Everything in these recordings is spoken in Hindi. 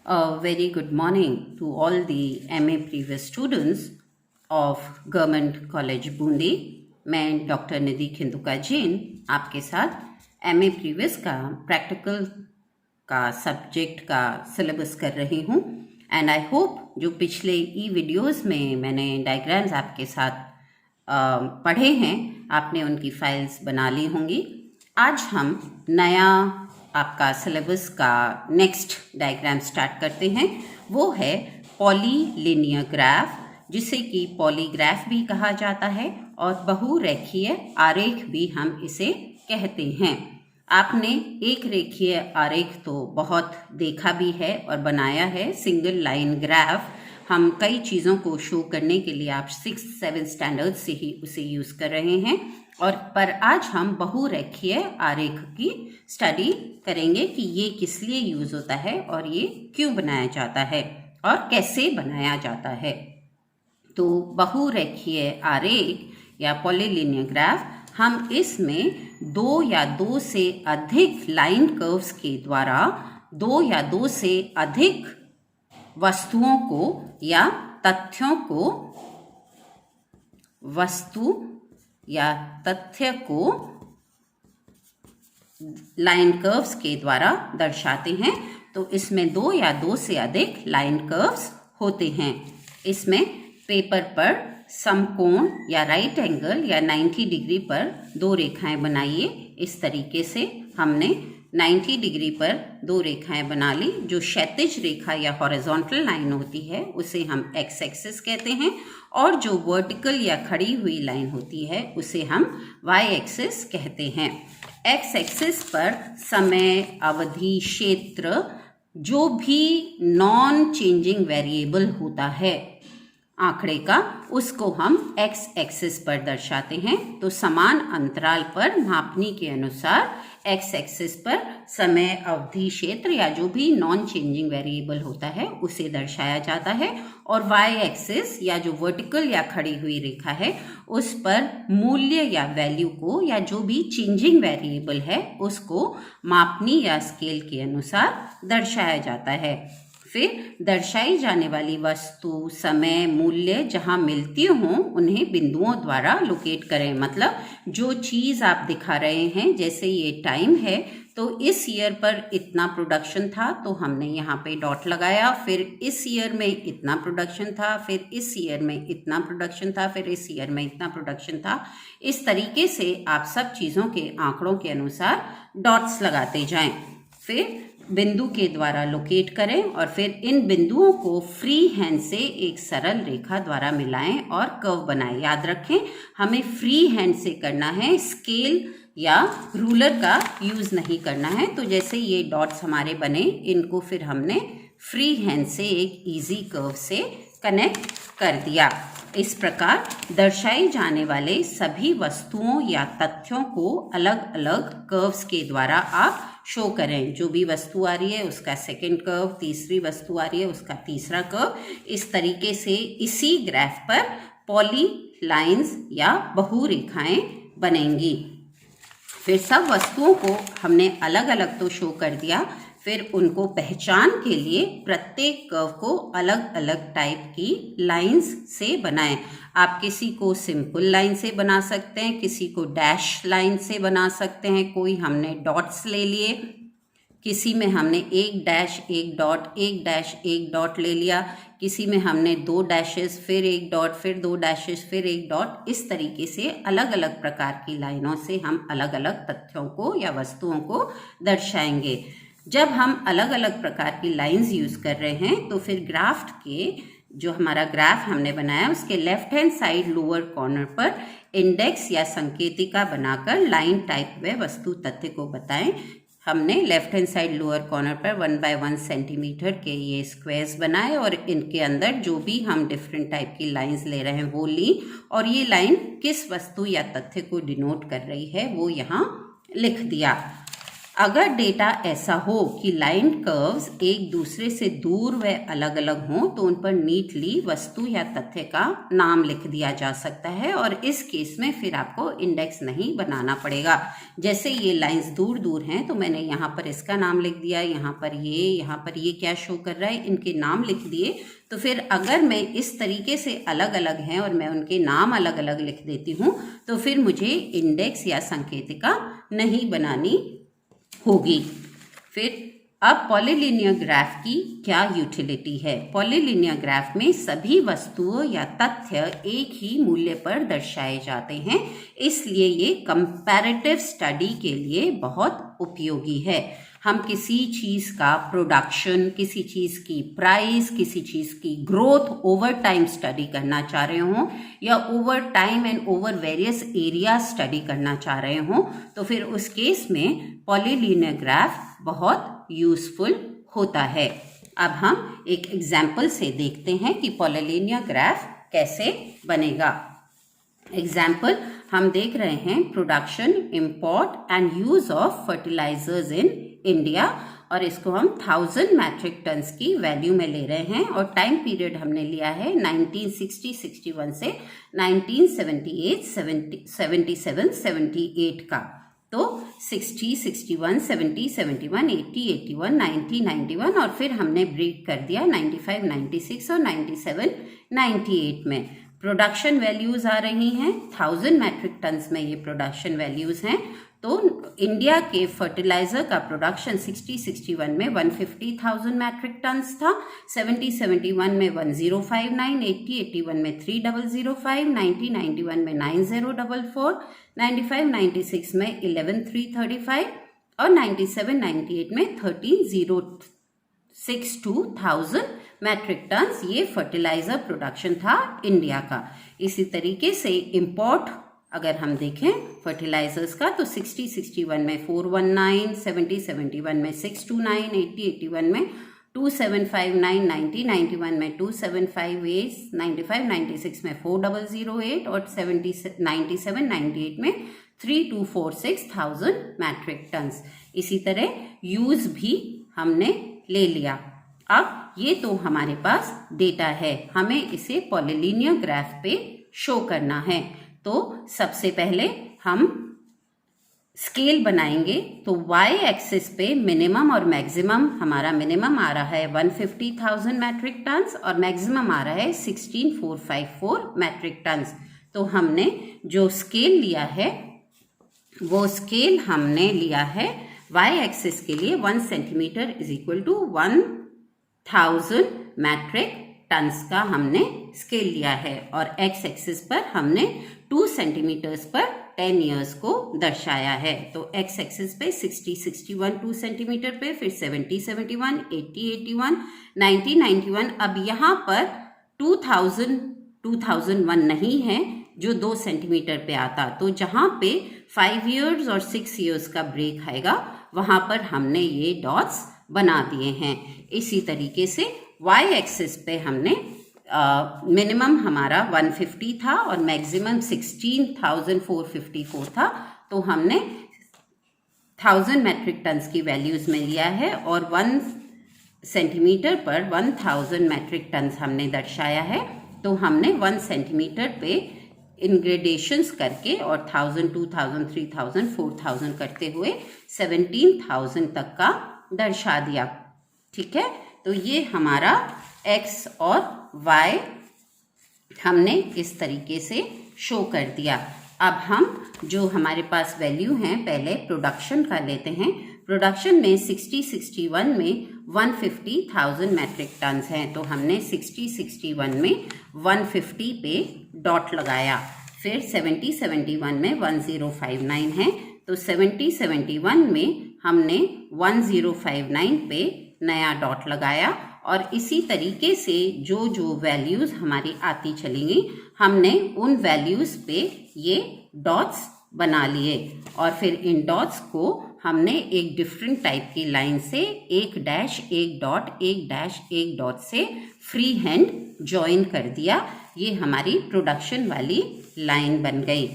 A very good morning to all the MA previous students of government college Bundi. मैं डॉक्टर निधि खिंदुका जैन आपके साथ MA प्रीवियस का प्रैक्टिकल का सब्जेक्ट का सिलेबस कर रही हूँ। एंड आई होप जो पिछले वीडियोस में मैंने डायग्राम्स आपके साथ पढ़े हैं, आपने उनकी फाइल्स बना ली होंगी। आज हम नया आपका सिलेबस का नेक्स्ट डायग्राम स्टार्ट करते हैं। वो है पॉलीलिनियर ग्राफ, जिसे कि पॉलीग्राफ भी कहा जाता है और बहुरेखीय आरेख भी हम इसे कहते हैं। आपने एक रेखीय आरेख तो बहुत देखा भी है और बनाया है, सिंगल लाइन ग्राफ। हम कई चीज़ों को शो करने के लिए आप 6-7 स्टैंडर्ड से ही उसे यूज़ कर रहे हैं। और पर आज हम बहुरेखीय आरेख की स्टडी करेंगे कि ये किस लिए यूज़ होता है और ये क्यों बनाया जाता है और कैसे बनाया जाता है। तो बहुरेखीय आरेख या पॉलीलिनियर ग्राफ, हम इसमें दो या दो से अधिक लाइन कर्व्स के द्वारा दो या दो से अधिक वस्तुओं को या तथ्यों को तथ्य को लाइन कर्व्स के द्वारा दर्शाते हैं। तो इसमें दो या दो से अधिक लाइन कर्व्स होते हैं। इसमें पेपर पर समकोण या राइट एंगल या 90 डिग्री पर दो रेखाएं बनाइए। इस तरीके से हमने 90 डिग्री पर दो रेखाएं बना ली। जो क्षैतिज रेखा या हॉरिजॉन्टल लाइन होती है उसे हम एक्स एक्सिस कहते हैं, और जो वर्टिकल या खड़ी हुई लाइन होती है उसे हम वाई एक्सिस कहते हैं। एक्स एक्सिस पर समय, अवधि, क्षेत्र, जो भी नॉन चेंजिंग वेरिएबल होता है आंकड़े का, उसको हम एक्स एक्सिस पर दर्शाते हैं। तो समान अंतराल पर नापनी के अनुसार एक्स एक्सिस पर समय, अवधि, क्षेत्र या जो भी नॉन चेंजिंग वेरिएबल होता है उसे दर्शाया जाता है। और वाई एक्सिस या जो वर्टिकल या खड़ी हुई रेखा है उस पर मूल्य या वैल्यू को या जो भी चेंजिंग वेरिएबल है उसको मापनी या स्केल के अनुसार दर्शाया जाता है। फिर दर्शाई जाने वाली वस्तु, समय, मूल्य जहाँ मिलती हों उन्हें बिंदुओं द्वारा लोकेट करें। मतलब जो चीज़ आप दिखा रहे हैं, जैसे ये टाइम है तो इस ईयर पर इतना प्रोडक्शन था तो हमने यहाँ पे डॉट लगाया। फिर इस ईयर में इतना प्रोडक्शन था, फिर इस ईयर में इतना प्रोडक्शन था, फिर इस ईयर में इतना प्रोडक्शन था। इस तरीके से आप सब चीज़ों के आंकड़ों के अनुसार डॉट्स लगाते जाएं। फिर बिंदु के द्वारा लोकेट करें और फिर इन बिंदुओं को फ्री हैंड से एक सरल रेखा द्वारा मिलाएं और कर्व बनाएं। याद रखें, हमें फ्री हैंड से करना है, स्केल या रूलर का यूज़ नहीं करना है। तो जैसे ये डॉट्स हमारे बने, इनको फिर हमने फ्री हैंड से एक इजी कर्व से कनेक्ट कर दिया। इस प्रकार दर्शाई जाने वाले सभी वस्तुओं या तथ्यों को अलग अलग कर्व्स के द्वारा आप शो करें। जो भी वस्तु आ रही है उसका सेकंड कर्व, तीसरी वस्तु आ रही है उसका तीसरा कर्व। इस तरीके से इसी ग्राफ पर पॉली लाइंस या बहुरेखाएं बनेंगी। फिर सब वस्तुओं को हमने अलग अलग तो शो कर दिया, फिर उनको पहचान के लिए प्रत्येक कर्व को अलग अलग टाइप की लाइंस से बनाएं। आप किसी को सिंपल लाइन से बना सकते हैं, किसी को डैश लाइन से बना सकते हैं। कोई हमने डॉट्स ले लिए, किसी में हमने एक डैश एक डॉट, एक डैश एक डॉट ले लिया, किसी में हमने दो डैशेस फिर एक डॉट, फिर दो डैशेस फिर एक डॉट। इस तरीके से अलग अलग प्रकार की लाइनों से हम अलग अलग तथ्यों को या वस्तुओं को दर्शाएंगे। जब हम अलग अलग प्रकार की लाइंस यूज़ कर रहे हैं तो फिर ग्राफ के जो हमारा ग्राफ हमने बनाया उसके left hand side lower corner पर इंडेक्स या संकेतिका बनाकर लाइन टाइप व वस्तु तथ्य को बताएं। हमने left hand side lower corner पर 1 by 1 सेंटीमीटर के ये स्क्वायर्स बनाए और इनके अंदर जो भी हम डिफरेंट टाइप की लाइंस ले रहे हैं वो ली, और ये लाइन किस वस्तु या तथ्य को डिनोट कर रही है वो यहाँ लिख दिया। अगर डेटा ऐसा हो कि लाइन कर्व्स एक दूसरे से दूर व अलग अलग हों तो उन पर नीटली वस्तु या तथ्य का नाम लिख दिया जा सकता है और इस केस में फिर आपको इंडेक्स नहीं बनाना पड़ेगा। जैसे ये लाइंस दूर दूर हैं तो मैंने यहाँ पर इसका नाम लिख दिया, यहाँ पर ये क्या शो कर रहा है, इनके नाम लिख दिए। तो फिर अगर मैं इस तरीके से अलग अलग हैं और मैं उनके नाम अलग अलग लिख देती हूँ तो फिर मुझे इंडेक्स या संकेतिका नहीं बनानी होगी। फिर अब पॉलीलिनियर ग्राफ की क्या यूटिलिटी है। पॉलीलिनियर ग्राफ में सभी वस्तुओं या तथ्य एक ही मूल्य पर दर्शाए जाते हैं, इसलिए ये कंपैरेटिव स्टडी के लिए बहुत उपयोगी है। हम किसी चीज़ का प्रोडक्शन, किसी चीज़ की प्राइस, किसी चीज़ की ग्रोथ ओवर टाइम स्टडी करना चाह रहे हों या over time and over various area study करना चाह रहे हों तो फिर उस केस में पॉलीलिनियर ग्राफ बहुत यूजफुल होता है। अब हम एक एग्जाम्पल से देखते हैं कि पॉलीलिनियर ग्राफ कैसे बनेगा। एग्जाम्पल हम देख रहे हैं production, import and use of fertilisers in India और इसको हम 1000 मैट्रिक टन्स की वैल्यू में ले रहे हैं और टाइम पीरियड हमने लिया है 1960-61 से 1978-77-78 का। तो 60, 61, 70, 71, 80, 81, 90, 91 और फिर हमने ब्रेक कर दिया 95, 96 और 97, 98 में। प्रोडक्शन वैल्यूज़ आ रही हैं 1000 मैट्रिक टन्स में, ये प्रोडक्शन वैल्यूज़ हैं। तो इंडिया के फर्टिलाइजर का प्रोडक्शन 60-61 में 150,000 मैट्रिक टन्स था, 70-71 में 1059, 80-81 में 3005, 90-91 में 9044, 95-96 में 11335 और 97-98 में 13,062,000 मैट्रिक टन्स ये फर्टिलाइजर प्रोडक्शन था इंडिया का। इसी तरीके से इंपोर्ट अगर हम देखें फर्टिलाइजर्स का तो 60-61 में 419, 70-71 में 629, 80-81 में 2759, 90-91 में 2758, 95-96 में 4008 और 97-98 में 3246,000 मैट्रिक टन्स। इसी तरह यूज भी हमने ले लिया। अब ये तो हमारे पास डेटा है, हमें इसे पॉलीलिनियर ग्राफ पे शो करना है। तो सबसे पहले हम स्केल बनाएंगे। तो y एक्सिस पे मिनिमम और मैक्सिमम, हमारा मिनिमम आ रहा है 150,000 मैट्रिक टन्स और मैक्सिमम आ रहा है 16,454 मैट्रिक टन्स। तो हमने जो स्केल लिया है वो स्केल हमने लिया है y एक्सिस के लिए 1 centimetre is equal to 1000 metric tons का हमने स्केल लिया है और x एक्सिस पर हमने 2 सेंटीमीटर्स पर 10 ईयर्स को दर्शाया है। तो x एक्सिस पे 60-61 2 सेंटीमीटर पे, फिर 70-71, 80-81, 90-91। अब यहाँ पर 2001 नहीं है जो 2 सेंटीमीटर पे आता, तो जहाँ पे 5 ईयर्स और 6 ईयर्स का ब्रेक आएगा वहाँ पर हमने ये डॉट्स बना दिए हैं। इसी तरीके से y एक्सिस पे हमने मिनिमम हमारा 150 था और मैक्सिमम 16,454 था, तो हमने 1000 मैट्रिक टन्स की वैल्यूज में लिया है और 1 सेंटीमीटर पर 1000 मैट्रिक टन्स हमने दर्शाया है। तो हमने 1 सेंटीमीटर पे इनग्रेडेशंस करके और 1000, 2000, 3000, 4000 करते हुए 17,000 तक का दर्शा दिया। ठीक है, तो ये हमारा x और y हमने इस तरीके से शो कर दिया। अब हम जो हमारे पास वैल्यू हैं पहले प्रोडक्शन का लेते हैं। प्रोडक्शन में 60-61 में 150,000 मैट्रिक टन्स हैं, तो हमने 60-61 में 150 पे डॉट लगाया। फिर 70-71 में 1059 है, तो 70-71 में हमने 1059 पे नया डॉट लगाया और इसी तरीके से जो जो वैल्यूज़ हमारी आती चलेंगी हमने उन वैल्यूज़ पे ये डॉट्स बना लिए और फिर इन डॉट्स को हमने एक डिफरेंट टाइप की लाइन से एक डैश, एक डॉट, एक डैश, एक डॉट से फ्री हैंड जॉइन कर दिया। ये हमारी प्रोडक्शन वाली लाइन बन गई।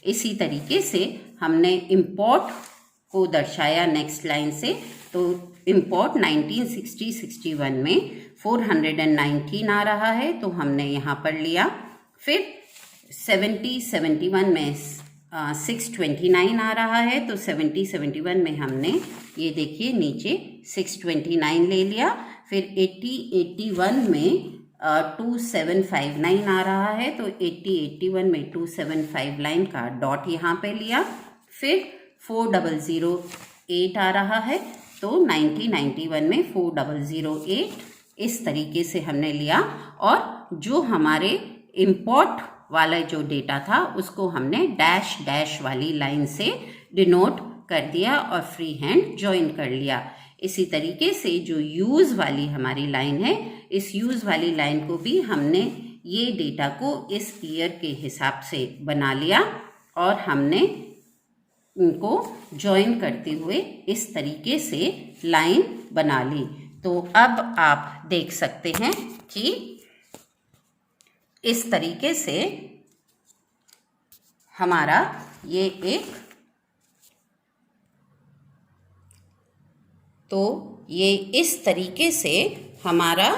इसी तरीके से हमने इंपोर्ट को दर्शाया नेक्स्ट लाइन से। तो इम्पोर्ट 1960-61 में 419 आ रहा है, तो हमने यहाँ पर लिया। फिर 70-71 में 629 आ रहा है, तो 70-71 में हमने ये देखिए नीचे 629 ले लिया। फिर 80-81 में 2759 आ रहा है, तो 80-81 में 2759 का डॉट यहाँ पे लिया। फिर 4008 आ रहा है, तो 90-91 में 4008 इस तरीके से हमने लिया। और जो हमारे इम्पोर्ट वाला जो डेटा था उसको हमने डैश डैश वाली लाइन से डिनोट कर दिया और फ्री हैंड ज्वाइन कर लिया। इसी तरीके से जो यूज़ वाली हमारी लाइन है, इस यूज़ वाली लाइन को भी हमने ये डेटा को इस ईयर के हिसाब से बना लिया और हमने उनको ज्वाइन करते हुए इस तरीके से लाइन बना ली। तो अब आप देख सकते हैं कि इस तरीके से हमारा ये एक, तो ये इस तरीके से हमारा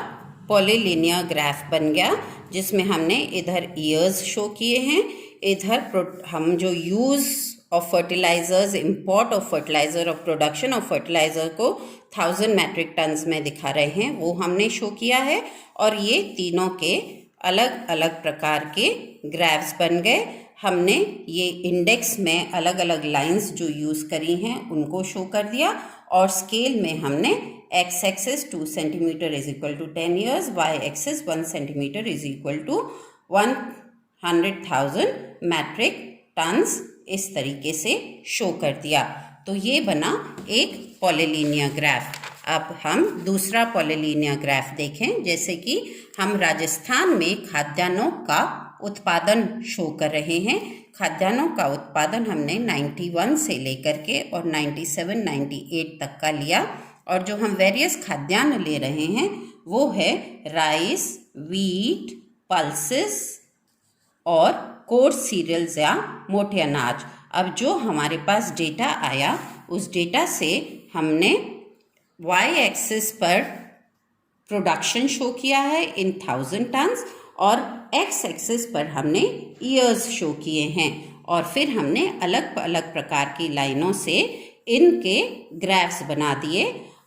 पॉलीलिनियर ग्राफ बन गया, जिसमें हमने इधर ईयर्स शो किए हैं, इधर हम जो use of fertilisers, import of fertiliser और प्रोडक्शन ऑफ फर्टिलाइजर को 1000 मैट्रिक टन्स में दिखा रहे हैं, वो हमने शो किया है। और ये तीनों के अलग अलग प्रकार के ग्राफ्स बन गए। हमने ये इंडेक्स में अलग अलग लाइंस जो यूज़ करी हैं उनको शो कर दिया, और स्केल में हमने X axis 2 centimetre is equal to 10 years, Y axis 1 centimetre is equal to 100,000 metric tons इस तरीके से शो कर दिया। तो ये बना एक पॉलीलिनियर ग्राफ। अब हम दूसरा पॉलीलिनियर ग्राफ देखें। जैसे कि हम राजस्थान में खाद्यान्नों का उत्पादन शो कर रहे हैं। खाद्यान्नों का उत्पादन हमने 91 से लेकर के और 97-98 तक का लिया, और जो हम वेरियस खाद्यान्न ले रहे हैं वो है राइस, वीट, पल्सेस और कोर्स सीरियल्स या मोटे अनाज। अब जो हमारे पास डेटा आया उस डेटा से हमने वाई एक्सिस पर प्रोडक्शन शो किया है इन 1000 टन्स, और एक्स एक्सिस पर हमने ईयर्स शो किए हैं, और फिर हमने अलग अलग प्रकार की लाइनों से इनके ग्राफ्स बना दिए।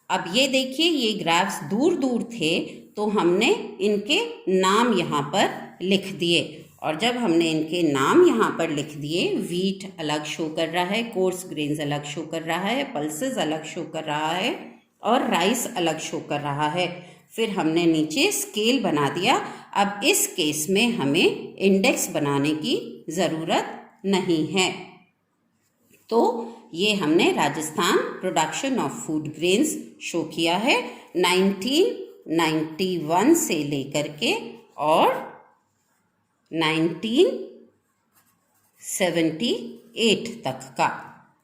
अब ये देखिए, ये ग्राफ्स दूर दूर थे तो हमने इनके नाम यहाँ पर लिख दिए, और जब हमने इनके नाम यहाँ पर लिख दिए, वीट अलग शो कर रहा है, कोर्स ग्रेन्स अलग शो कर रहा है, पल्सेस अलग शो कर रहा है, और राइस अलग शो कर रहा है। फिर हमने नीचे स्केल बना दिया। अब इस केस में हमें इंडेक्स बनाने की ज़रूरत नहीं है। तो ये हमने Rajasthan production of food grains show किया है 1991 से लेकर के और 1978 तक का।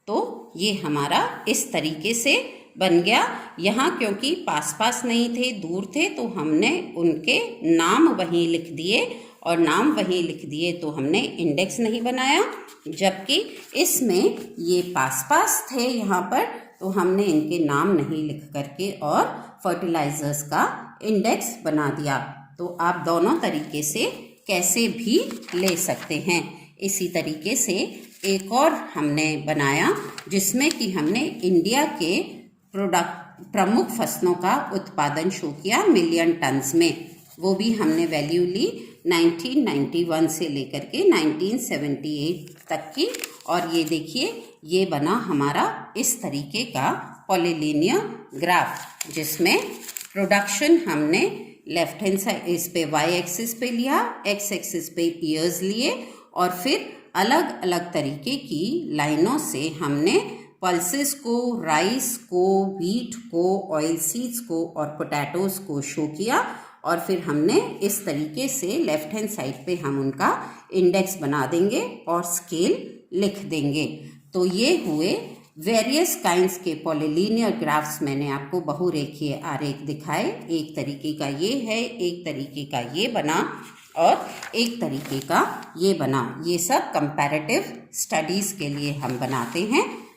तो ये हमारा इस तरीके से बन गया। यहाँ क्योंकि पास पास नहीं थे, दूर थे, तो हमने उनके नाम वहीं लिख दिए, और नाम वहीं लिख दिए तो हमने इंडेक्स नहीं बनाया। जबकि इसमें ये पास पास थे यहाँ पर, तो हमने इनके नाम नहीं लिख करके और फर्टिलाइजर्स का इंडेक्स बना दिया। तो आप दोनों तरीके से कैसे भी ले सकते हैं। इसी तरीके से एक और हमने बनाया जिसमें कि हमने इंडिया के प्रमुख फसलों का उत्पादन शो किया मिलियन टन्स में। वो भी हमने वैल्यू ली 1991 से लेकर के 1978 तक की, और ये देखिए ये बना हमारा इस तरीके का पॉलीलिनियर ग्राफ, जिसमें प्रोडक्शन हमने लेफ्ट हैंड साइड इस पे वाई एक्सिस पे लिया, एक्स एक्सिस पे ईयर्स लिए, और फिर अलग अलग तरीके की लाइनों से हमने पल्सेस को, राइस को, व्हीट को, ऑयल सीड्स को और पोटैटोज को शो किया, और फिर हमने इस तरीके से लेफ्ट हैंड साइड पे हम उनका इंडेक्स बना देंगे और स्केल लिख देंगे। तो ये हुए वेरियस काइंड्स के पॉलीलिनियर ग्राफ्स। मैंने आपको बहुरेखीय आरेख दिखाए। एक तरीके का ये है, एक तरीके का ये बना, और एक तरीके का ये बना। ये सब कंपैरेटिव स्टडीज़ के लिए हम बनाते हैं।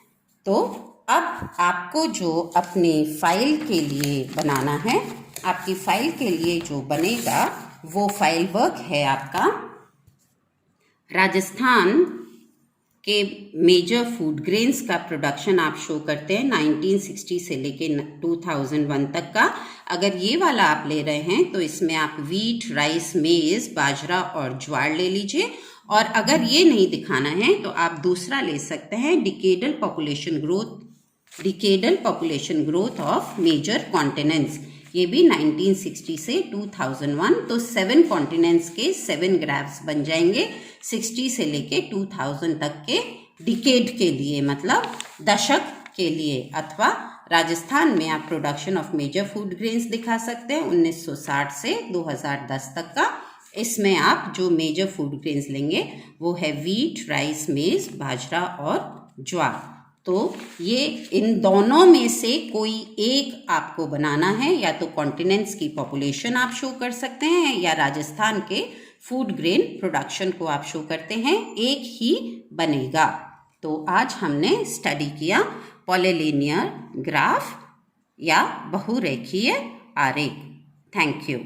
तो अब आपको जो अपनी फाइल के लिए बनाना है, आपकी फाइल के लिए जो बनेगा वो फाइल वर्क है आपका राजस्थान के मेजर फूड ग्रेन्स का प्रोडक्शन आप शो करते हैं 1960 से लेके 2001 तक का। अगर ये वाला आप ले रहे हैं तो इसमें आप वीट, राइस, मेज, बाजरा और ज्वार ले लीजिए। और अगर ये नहीं दिखाना है तो आप दूसरा ले सकते हैं decadal population growth of major continents. ये भी 1960 से 2001, तो 7 कॉन्टिनेंट्स के 7 ग्राफ्स बन जाएंगे 60 से लेके 2000 तक के डिकेड के लिए, मतलब दशक के लिए। अथवा राजस्थान में आप production of major food grains दिखा सकते हैं 1960 से 2010 तक का। इसमें आप जो मेजर फूड ग्रेन्स लेंगे वो है वीट, राइस, मेज, बाजरा और ज्वार। तो ये इन दोनों में से कोई एक आपको बनाना है, या तो कॉन्टिनेंट्स की पॉपुलेशन आप शो कर सकते हैं या राजस्थान के फूड ग्रेन प्रोडक्शन को आप शो करते हैं, एक ही बनेगा। तो आज हमने स्टडी किया पॉलीलिनियर ग्राफ या बहुरेखीय आरेख। Thank you.